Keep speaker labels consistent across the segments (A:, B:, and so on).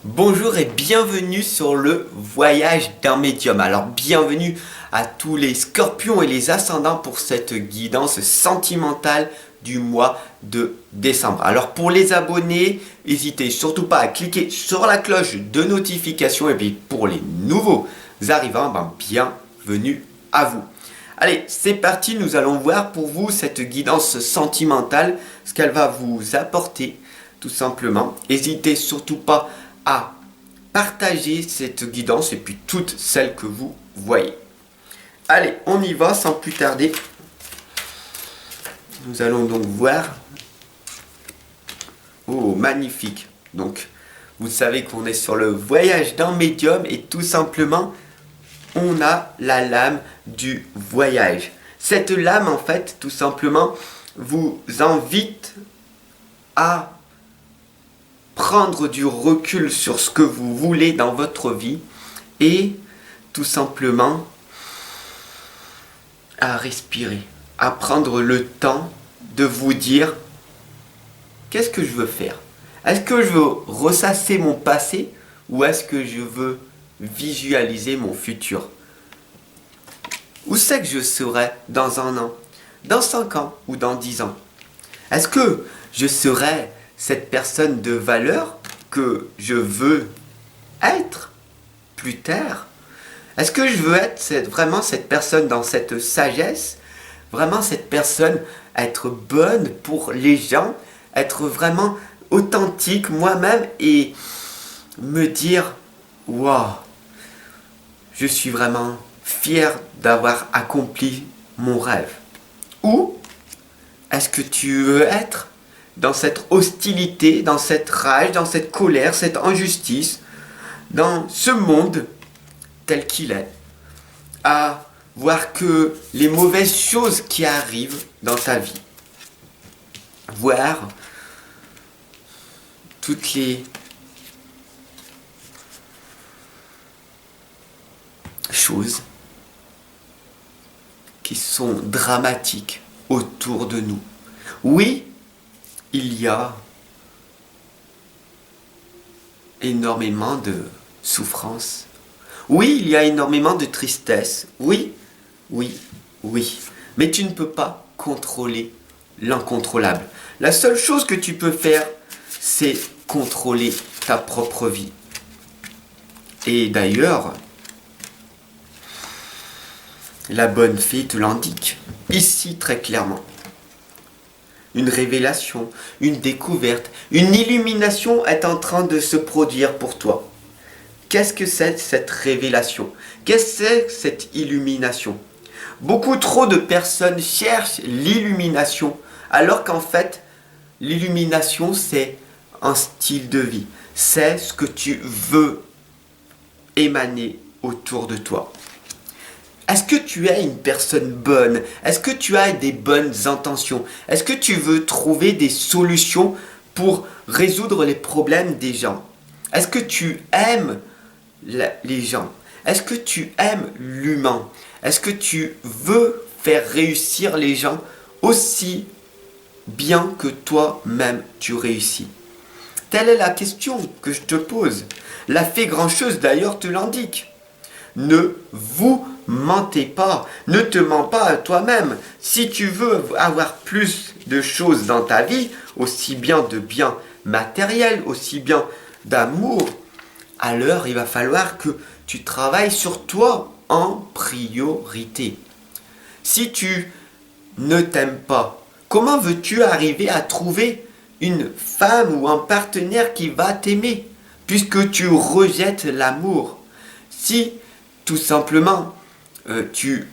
A: Bonjour et bienvenue sur le voyage d'un médium. Alors bienvenue à tous les scorpions et les ascendants pour cette guidance sentimentale du mois de décembre. Alors pour les abonnés, n'hésitez surtout pas à cliquer sur la cloche de notification et puis pour les nouveaux arrivants, bienvenue à vous. Allez, c'est parti, nous allons voir pour vous cette guidance sentimentale, ce qu'elle va vous apporter tout simplement. N'hésitez surtout pas à partager cette guidance et puis toutes celles que vous voyez. Allez, on y va sans plus tarder. Nous allons donc voir. Oh, magnifique. Donc, vous savez qu'on est sur le voyage d'un médium et tout simplement, on a la lame du voyage. Cette lame, en fait, tout simplement, vous invite à prendre du recul sur ce que vous voulez dans votre vie et tout simplement à respirer, à prendre le temps de vous dire qu'est-ce que je veux faire? Est-ce que je veux ressasser mon passé ou est-ce que je veux visualiser mon futur? Où c'est que je serai dans un an, dans 5 ans ou dans 10 ans? Est-ce que je serai cette personne de valeur que je veux être plus tard? Est-ce que je veux être vraiment cette personne dans cette sagesse? Vraiment cette personne être bonne pour les gens? Être vraiment authentique moi-même et me dire waouh, je suis vraiment fier d'avoir accompli mon rêve? Ou est-ce que tu veux être dans cette hostilité, dans cette rage, dans cette colère, cette injustice, dans ce monde tel qu'il est, à voir que les mauvaises choses qui arrivent dans ta vie, voir toutes les choses qui sont dramatiques autour de nous. Oui, il y a énormément de souffrance. Oui, il y a énormément de tristesse. Oui, oui, oui. Mais tu ne peux pas contrôler l'incontrôlable. La seule chose que tu peux faire, c'est contrôler ta propre vie. Et d'ailleurs, la bonne fée te l'indique, ici très clairement. Une révélation, une découverte, une illumination est en train de se produire pour toi. Qu'est-ce que c'est cette révélation? Qu'est-ce que c'est cette illumination? Beaucoup trop de personnes cherchent l'illumination, alors qu'en fait, l'illumination, c'est un style de vie. C'est ce que tu veux émaner autour de toi. Est-ce que tu es une personne bonne? Est-ce que tu as des bonnes intentions? Est-ce que tu veux trouver des solutions pour résoudre les problèmes des gens? Est-ce que tu aimes les gens? Est-ce que tu aimes l'humain? Est-ce que tu veux faire réussir les gens aussi bien que toi-même tu réussis? Telle est la question que je te pose. La fée grancheuse d'ailleurs te l'indique. Ne vous mentez pas, ne te mens pas à toi-même. Si tu veux avoir plus de choses dans ta vie, aussi bien de biens matériels, aussi bien d'amour, alors il va falloir que tu travailles sur toi en priorité. Si tu ne t'aimes pas, comment veux-tu arriver à trouver une femme ou un partenaire qui va t'aimer, puisque tu rejettes l'amour? Si tout simplement tu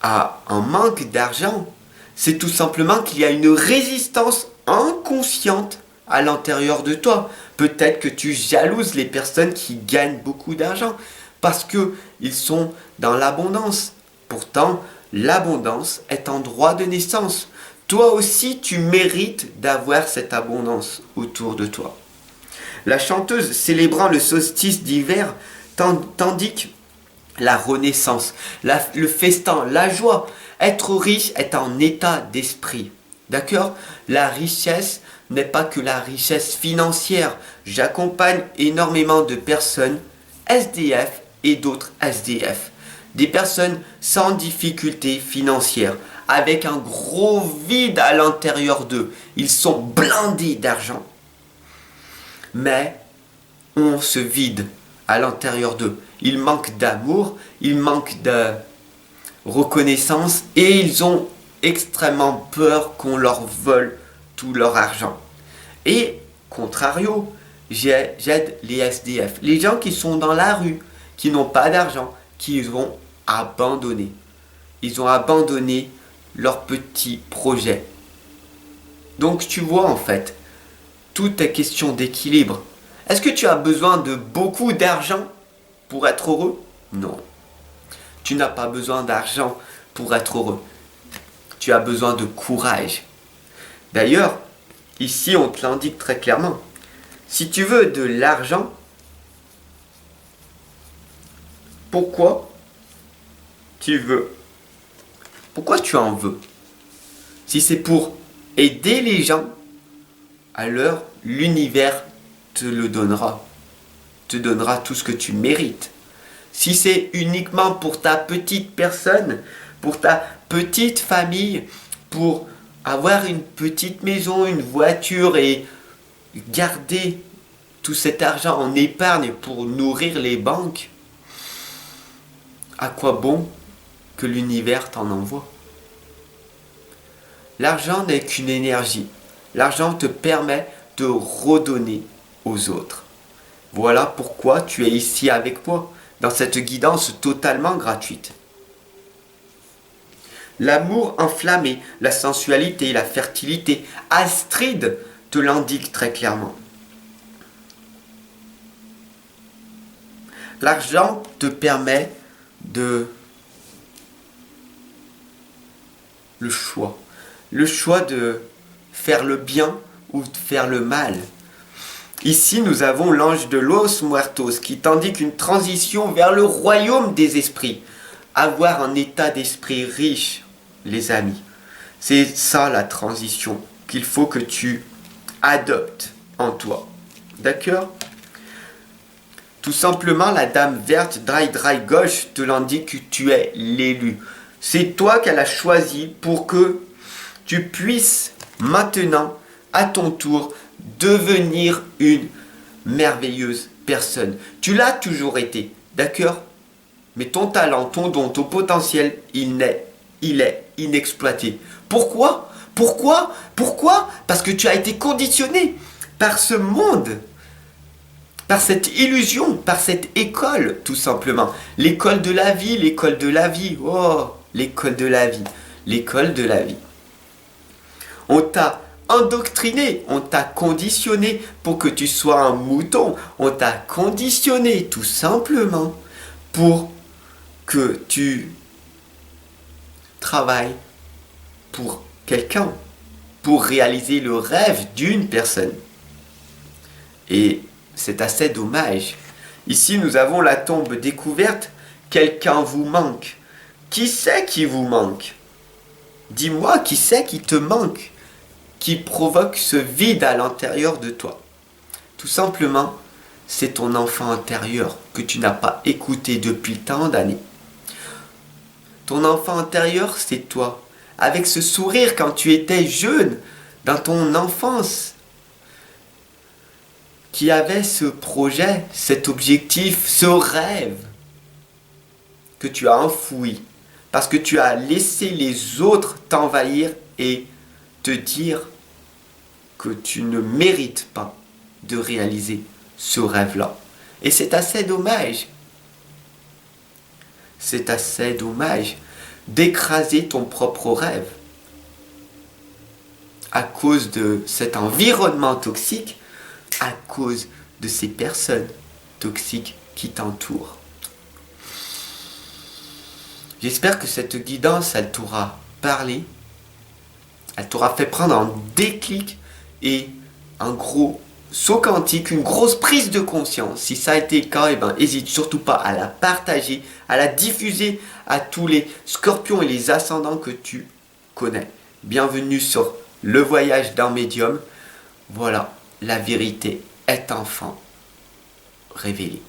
A: as un manque d'argent, c'est tout simplement qu'il y a une résistance inconsciente à l'intérieur de toi. Peut-être que tu jalouses les personnes qui gagnent beaucoup d'argent parce qu'ils sont dans l'abondance. Pourtant, l'abondance est un droit de naissance. Toi aussi, tu mérites d'avoir cette abondance autour de toi. La chanteuse célébrant le solstice d'hiver t'indique la renaissance, le festin, la joie. Être riche est un état d'esprit. D'accord? La richesse n'est pas que la richesse financière. J'accompagne énormément de personnes SDF et d'autres SDF. Des personnes sans difficulté financière, avec un gros vide à l'intérieur d'eux. Ils sont blindés d'argent. Mais on se vide à l'intérieur d'eux. Ils manquent d'amour, ils manquent de reconnaissance et ils ont extrêmement peur qu'on leur vole tout leur argent. Et, contrario, j'aide les SDF, les gens qui sont dans la rue, qui n'ont pas d'argent, qui vont abandonner. Ils ont abandonné leurs petits projets. Donc tu vois en fait, tout est question d'équilibre. Est-ce que tu as besoin de beaucoup d'argent pour être heureux? Non. Tu n'as pas besoin d'argent pour être heureux. Tu as besoin de courage. D'ailleurs, ici on te l'indique très clairement. Si tu veux de l'argent, pourquoi tu veux? Pourquoi tu en veux? Si c'est pour aider les gens, alors l'univers te le donnera. Te donnera tout ce que tu mérites. Si c'est uniquement pour ta petite personne, pour ta petite famille, pour avoir une petite maison, une voiture et garder tout cet argent en épargne pour nourrir les banques, à quoi bon que l'univers t'en envoie? L'argent n'est qu'une énergie. L'argent te permet de redonner aux autres. Voilà pourquoi tu es ici avec moi, dans cette guidance totalement gratuite. L'amour enflammé, la sensualité, la fertilité, Astrid te l'indique très clairement. L'argent te permet de le choix. Le choix de faire le bien ou de faire le mal. Ici, nous avons l'ange de Los Muertos qui t'indique une transition vers le royaume des esprits. Avoir un état d'esprit riche, les amis. C'est ça la transition qu'il faut que tu adoptes en toi. D'accord? Tout simplement, la dame verte, dry gauche, te l'indique que tu es l'élu. C'est toi qu'elle a choisi pour que tu puisses maintenant, à ton tour, devenir une merveilleuse personne. Tu l'as toujours été, d'accord? Mais ton talent, ton don, ton potentiel, il est inexploité. Pourquoi? Pourquoi? Parce que tu as été conditionné par ce monde, par cette illusion, par cette école, tout simplement. L'école de la vie, l'école de la vie. Oh, l'école de la vie, l'école de la vie. On t'a endoctriné, on t'a conditionné pour que tu sois un mouton. On t'a conditionné tout simplement pour que tu travailles pour quelqu'un, pour réaliser le rêve d'une personne. Et c'est assez dommage. Ici, nous avons la tombe découverte. Quelqu'un vous manque. Qui c'est qui vous manque? Dis-moi, qui c'est qui te manque? Qui provoque ce vide à l'intérieur de toi? Tout simplement, c'est ton enfant intérieur que tu n'as pas écouté depuis tant d'années. Ton enfant intérieur, c'est toi. Avec ce sourire quand tu étais jeune, dans ton enfance, qui avait ce projet, cet objectif, ce rêve que tu as enfoui parce que tu as laissé les autres t'envahir et te dire que tu ne mérites pas de réaliser ce rêve-là. Et c'est assez dommage. C'est assez dommage d'écraser ton propre rêve à cause de cet environnement toxique, à cause de ces personnes toxiques qui t'entourent. J'espère que cette guidance, elle t'aura parlé, elle t'aura fait prendre un déclic et un gros saut quantique, une grosse prise de conscience. Si ça a été le cas, n'hésite surtout pas à la partager, à la diffuser à tous les scorpions et les ascendants que tu connais. Bienvenue sur le voyage d'un médium. Voilà, la vérité est enfin révélée.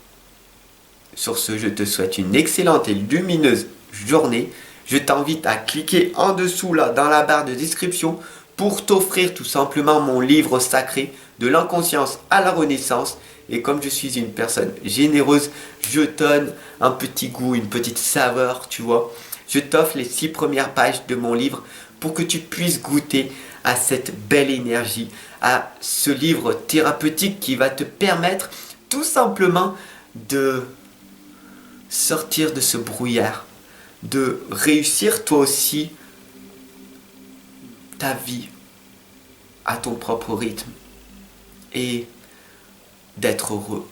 A: Sur ce, je te souhaite une excellente et lumineuse journée. Je t'invite à cliquer en dessous là dans la barre de description pour t'offrir tout simplement mon livre sacré de l'inconscience à la renaissance. Et comme je suis une personne généreuse, je donne un petit goût, une petite saveur, tu vois. Je t'offre les 6 premières pages de mon livre pour que tu puisses goûter à cette belle énergie, à ce livre thérapeutique qui va te permettre tout simplement de sortir de ce brouillard, de réussir toi aussi ta vie à ton propre rythme et d'être heureux.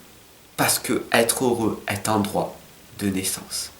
A: Parce que être heureux est un droit de naissance.